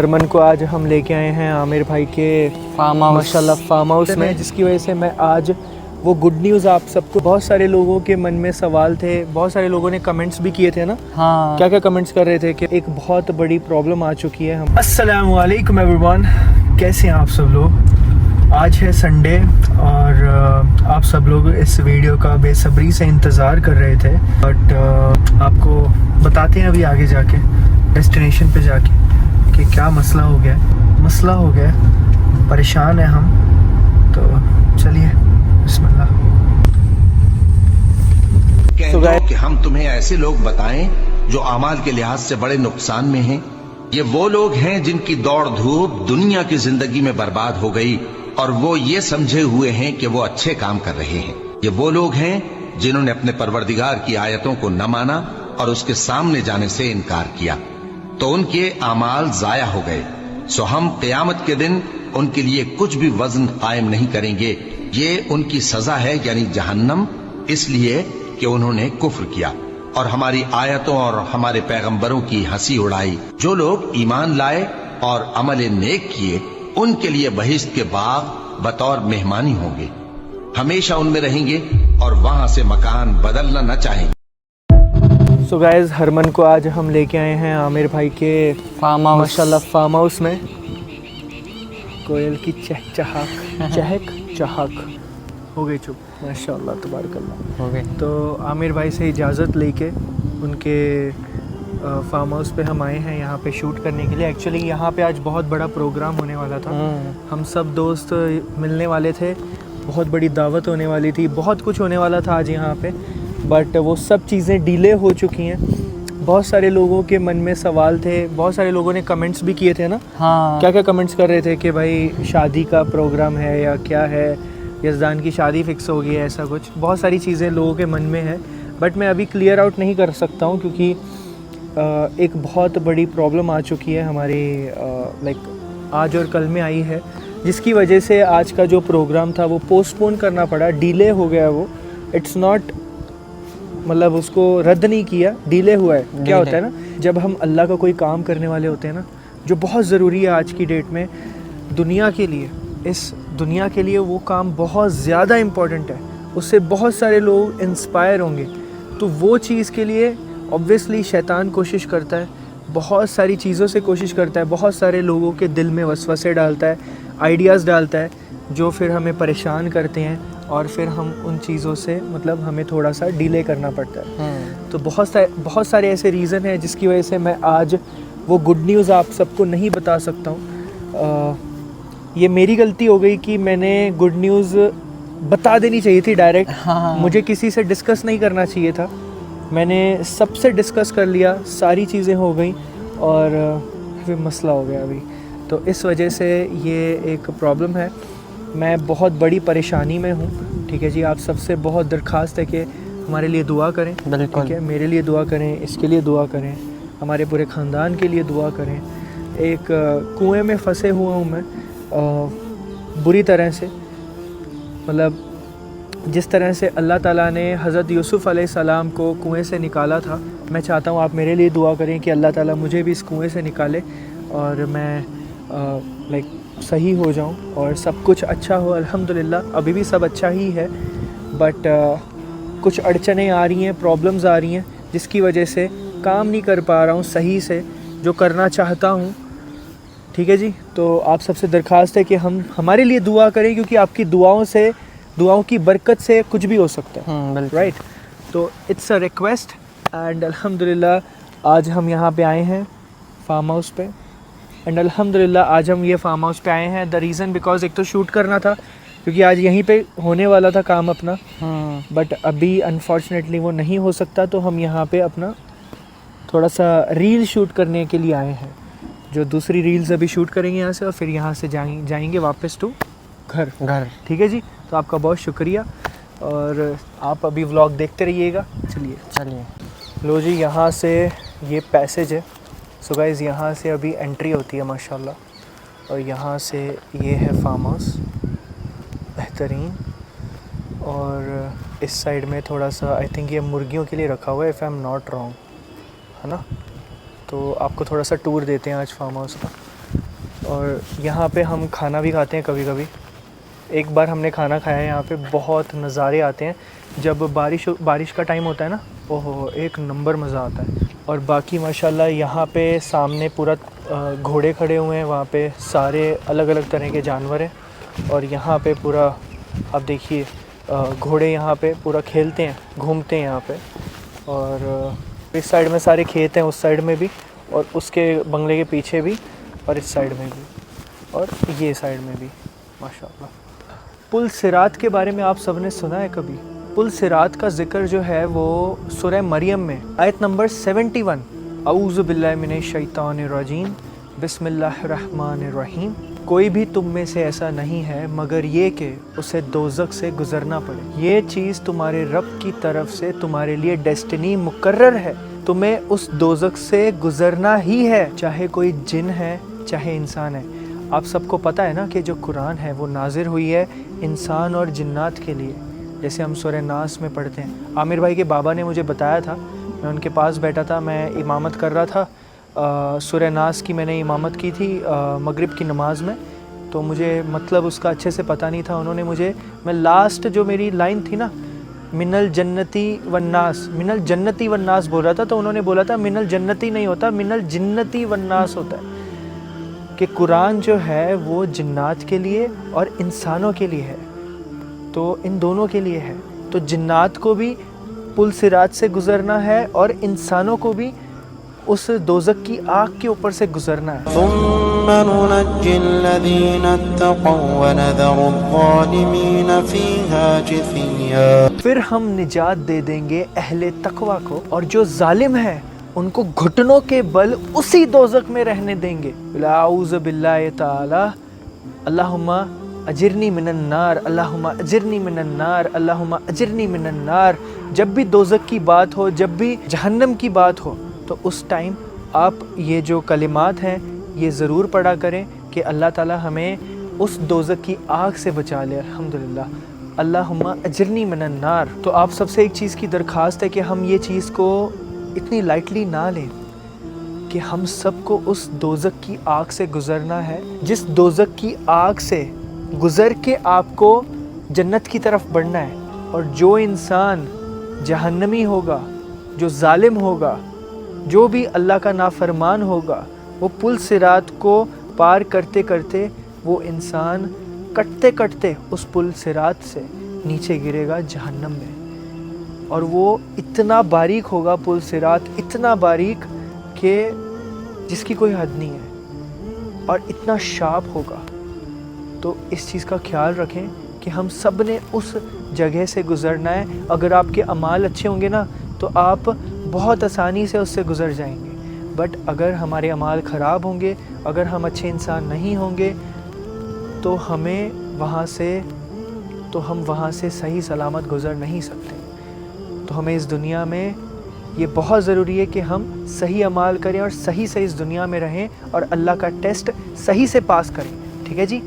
German کو آج ہم لے کے آئے ہیں عامر بھائی کے فارم ہاؤس ماشاءاللہ فارم ہاؤس میں، جس کی وجہ سے میں آج وہ گڈ نیوز آپ سب کو، بہت سارے لوگوں کے من میں سوال تھے، بہت سارے لوگوں نے کمنٹس بھی کیے تھے نا، ہاں کیا کمنٹس کر رہے تھے کہ ایک بہت بڑی پرابلم آ چکی ہے. السلام علیکم ایوری، کیسے ہیں آپ سب لوگ؟ آج ہے سنڈے اور آپ سب لوگ اس ویڈیو کا بے صبری سے انتظار کر رہے تھے، بٹ آپ کو بتاتے ہیں ابھی آگے جا کے ڈیسٹینیشن پہ جا کے کہ کیا مسئلہ ہو گیا، پریشان ہیں ہم. تو چلیے بسم اللہ. کہہ دو کہ ہم تمہیں ایسے لوگ بتائیں جو اعمال کے لحاظ سے بڑے نقصان میں ہیں. یہ وہ لوگ ہیں جن کی دوڑ دھوپ دنیا کی زندگی میں برباد ہو گئی اور وہ یہ سمجھے ہوئے ہیں کہ وہ اچھے کام کر رہے ہیں. یہ وہ لوگ ہیں جنہوں نے اپنے پروردگار کی آیتوں کو نہ مانا اور اس کے سامنے جانے سے انکار کیا، تو ان کے اعمال ضائع ہو گئے. سو ہم قیامت کے دن ان کے لیے کچھ بھی وزن قائم نہیں کریں گے. یہ ان کی سزا ہے، یعنی جہنم، اس لیے کہ انہوں نے کفر کیا اور ہماری آیتوں اور ہمارے پیغمبروں کی ہنسی اڑائی. جو لوگ ایمان لائے اور عمل نیک کیے ان کے لیے بہشت کے باغ بطور مہمانی ہوں گے، ہمیشہ ان میں رہیں گے اور وہاں سے مکان بدلنا نہ چاہیں گے. سو گائز، ہرمن کو آج ہم لے کے آئے ہیں عامر بھائی کے فارم ہاؤس ماشاءاللہ فارم ہاؤس میں. کوئل کی چہک چہک ہو گئی چپ، ماشاءاللہ تبارک اللہ. ہو گئے. تو عامر بھائی سے اجازت لے کے ان کے فارم ہاؤس پہ ہم آئے ہیں یہاں پہ شوٹ کرنے کے لیے. ایکچولی یہاں پہ آج بہت بڑا پروگرام ہونے والا تھا، ہم سب دوست ملنے والے تھے، بہت بڑی دعوت ہونے والی تھی، بہت کچھ ہونے والا تھا آج یہاں پہ، بٹ وہ سب چیزیں ڈیلے ہو چکی ہیں. بہت سارے لوگوں کے من میں سوال تھے، بہت سارے لوگوں نے کمنٹس بھی کیے تھے نا، ہاں کیا کمنٹس کر رہے تھے کہ بھائی شادی کا پروگرام ہے یا کیا ہے، یزدان کی شادی فکس ہو گئی ہے، ایسا کچھ بہت ساری چیزیں لوگوں کے من میں ہے. بٹ میں ابھی کلیئر آؤٹ نہیں کر سکتا ہوں کیونکہ ایک بہت بڑی پرابلم آ چکی ہے ہماری، لائک آج اور کل میں آئی ہے، جس کی وجہ سے آج کا جو پروگرام تھا وہ پوسٹ پون کرنا پڑا، ڈیلے ہو گیا. وہ اٹس ناٹ، مطلب اس کو رد نہیں کیا، ڈیلے ہوا ہے. کیا ہوتا ہے نا، جب ہم اللہ کا کوئی کام کرنے والے ہوتے ہیں نا، جو بہت ضروری ہے آج کی ڈیٹ میں دنیا کے لیے، اس دنیا کے لیے وہ کام بہت زیادہ امپورٹنٹ ہے، اس سے بہت سارے لوگ انسپائر ہوں گے، تو وہ چیز کے لیے اوبویسلی شیطان کوشش کرتا ہے، بہت ساری چیزوں سے کوشش کرتا ہے، بہت سارے لوگوں کے دل میں وسوسے ڈالتا ہے، آئیڈیاز ڈالتا ہے، جو پھر ہمیں پریشان کرتے ہیں اور پھر ہم ان چیزوں سے مطلب ہمیں تھوڑا سا ڈیلے کرنا پڑتا ہے. تو بہت سارے ایسے ریزن ہیں جس کی وجہ سے میں آج وہ گڈ نیوز آپ سب کو نہیں بتا سکتا ہوں. یہ میری غلطی ہو گئی کہ میں نے گڈ نیوز بتا دینی چاہیے تھی ڈائریکٹ، مجھے کسی سے ڈسکس نہیں کرنا چاہیے تھا. میں نے سب سے ڈسکس کر لیا، ساری چیزیں ہو گئیں اور پھر مسئلہ ہو گیا ابھی. تو اس وجہ سے یہ ایک پرابلم ہے، میں بہت بڑی پریشانی میں ہوں. ٹھیک ہے جی، آپ سب سے بہت درخواست ہے کہ ہمارے لیے دعا کریں. ٹھیک ہے، میرے لیے دعا کریں، اس کے لیے دعا کریں، ہمارے پورے خاندان کے لیے دعا کریں. ایک کنویں میں پھنسے ہوا ہوں میں بری طرح سے، مطلب جس طرح سے اللہ تعالیٰ نے حضرت یوسف علیہ السلام کو کنویں سے نکالا تھا، میں چاہتا ہوں آپ میرے لیے دعا کریں کہ اللہ تعالیٰ مجھے بھی اس کنویں سے نکالے اور میں لائک صحیح ہو جاؤں اور سب کچھ اچھا ہو. الحمدللہ ابھی بھی سب اچھا ہی ہے، بٹ کچھ اڑچنیں آ رہی ہیں، پرابلمز آ رہی ہیں، جس کی وجہ سے کام نہیں کر پا رہا ہوں صحیح سے جو کرنا چاہتا ہوں. ٹھیک ہے جی، تو آپ سب سے درخواست ہے کہ ہمارے لیے دعا کریں، کیونکہ آپ کی دعاؤں کی برکت سے کچھ بھی ہو سکتا ہے، رائٹ. تو اٹس اے ریکویسٹ اینڈ الحمدللہ آج ہم یہاں پہ آئے ہیں فارم ہاؤس پہ، اینڈ الحمدللہ آج ہم یہ فارم ہاؤس پہ آئے ہیں. دا ریزن بیکاز ایک تو شوٹ کرنا تھا کیونکہ آج یہیں پہ ہونے والا تھا کام اپنا، بٹ ابھی انفارچونیٹلی وہ نہیں ہو سکتا، تو ہم یہاں پہ اپنا تھوڑا سا ریل شوٹ کرنے کے لیے آئے ہیں. جو دوسری ریلز ابھی شوٹ کریں گے یہاں سے، اور پھر یہاں سے جائیں گے واپس ٹو گھر. ٹھیک ہے جی، تو آپ کا بہت شکریہ اور آپ ابھی ولاگ دیکھتے رہیے گا. چلیے لو جی، یہاں سے یہ پیسیج ہے. سو گائز، یہاں سے ابھی انٹری ہوتی ہے ماشاءاللہ، اور یہاں سے یہ ہے فارم ہاؤس بہترین. اور اس سائڈ میں تھوڑا سا آئی تھنک یہ مرغیوں کے لیے رکھا ہوا ہے، if I am not wrong, ہے نا. تو آپ کو تھوڑا سا ٹور دیتے ہیں آج فارم ہاؤس کا. اور یہاں پہ ہم کھانا بھی کھاتے ہیں کبھی کبھی. ایک بار ہم نے کھانا کھایا ہے یہاں پہ, بہت نظارے آتے ہیں جب بارش کا ٹائم ہوتا ہے نا, اوہ ایک نمبر مزہ آتا ہے. اور باقی ماشاءاللہ یہاں پہ سامنے پورا گھوڑے کھڑے ہوئے ہیں, وہاں پہ سارے الگ الگ طرح کے جانور ہیں. اور یہاں پہ پورا آپ دیکھیے گھوڑے یہاں پہ پورا کھیلتے ہیں, گھومتے ہیں یہاں پہ. اور اس سائڈ میں سارے کھیت ہیں, اس سائڈ میں بھی, اور اس کے بنگلے کے پیچھے بھی, اور اس سائڈ میں بھی, اور یہ سائڈ میں بھی ماشاءاللہ. پل صراط کے بارے میں آپ سب نے سنا ہے کبھی؟ پل صراط کا ذکر جو ہے وہ سورہ مریم میں آیت نمبر 71, اعوذ باللہ من الشیطان الرجیم بسم اللہ الرحمن الرحیم, کوئی بھی تم میں سے ایسا نہیں ہے مگر یہ کہ اسے دوزخ سے گزرنا پڑے. یہ چیز تمہارے رب کی طرف سے تمہارے لیے ڈیسٹنی مقرر ہے, تمہیں اس دوزخ سے گزرنا ہی ہے, چاہے کوئی جن ہے چاہے انسان ہے. آپ سب کو پتہ ہے نا کہ جو قرآن ہے وہ نازل ہوئی ہے انسان اور جنات کے لیے, جیسے ہم سورہ ناس میں پڑھتے ہیں. عامر بھائی کے بابا نے مجھے بتایا تھا, میں ان کے پاس بیٹھا تھا, میں امامت کر رہا تھا, سورہ ناس کی میں نے امامت کی تھی مغرب کی نماز میں, تو مجھے مطلب اس کا اچھے سے پتہ نہیں تھا. انہوں نے مجھے, میں لاسٹ جو میری لائن تھی نا, من الجنتی والناس, من الجنتی والناس بول رہا تھا, تو انہوں نے بولا تھا من الجنتی نہیں ہوتا, من الجنتی والناس ہوتا ہے, کہ قرآن جو ہے وہ جنات کے لیے اور انسانوں کے لیے ہے, تو ان دونوں کے لیے ہے. تو جنات کو بھی پل صراط سے گزرنا ہے اور انسانوں کو بھی اس دوزخ کی آگ کے اوپر سے گزرنا ہے. ثم ننجي الذين اتقوا ونذر الظالمين فيها جثيا, پھر ہم نجات دے دیں گے اہل تقوی کو, اور جو ظالم ہیں ان کو گھٹنوں کے بل اسی دوزخ میں رہنے دیں گے. اعوذ باللہ تعالی, اللہم اجرنی من النار, اللہم اجرنی من النار, اللہم اجرنی من النار. جب بھی دوزخ کی بات ہو, جب بھی جہنم کی بات ہو, تو اس ٹائم آپ یہ جو کلمات ہیں یہ ضرور پڑھا کریں کہ اللہ تعالی ہمیں اس دوزخ کی آگ سے بچا لے. الحمدللہ, اللہم اجرنی من النار. تو آپ سب سے ایک چیز کی درخواست ہے کہ ہم یہ چیز کو اتنی لائٹلی نہ لیں, کہ ہم سب کو اس دوزخ کی آگ سے گزرنا ہے, جس دوزخ کی آگ سے گزر کے آپ کو جنت کی طرف بڑھنا ہے. اور جو انسان جہنمی ہوگا, جو ظالم ہوگا, جو بھی اللہ کا نافرمان ہوگا, وہ پل صراط کو پار کرتے کرتے وہ انسان کٹتے کٹتے اس پل صراط سے نیچے گرے گا جہنم میں. اور وہ اتنا باریک ہوگا پل صراط, اتنا باریک کہ جس کی کوئی حد نہیں ہے, اور اتنا شارپ ہوگا. تو اس چیز کا خیال رکھیں کہ ہم سب نے اس جگہ سے گزرنا ہے. اگر آپ کے اعمال اچھے ہوں گے نا تو آپ بہت آسانی سے اس سے گزر جائیں گے, بٹ اگر ہمارے اعمال خراب ہوں گے, اگر ہم اچھے انسان نہیں ہوں گے, تو ہم وہاں سے صحیح سلامت گزر نہیں سکتے. تو ہمیں اس دنیا میں یہ بہت ضروری ہے کہ ہم صحیح اعمال کریں اور صحیح سے اس دنیا میں رہیں, اور اللہ کا ٹیسٹ صحیح سے پاس کریں. ٹھیک ہے جی.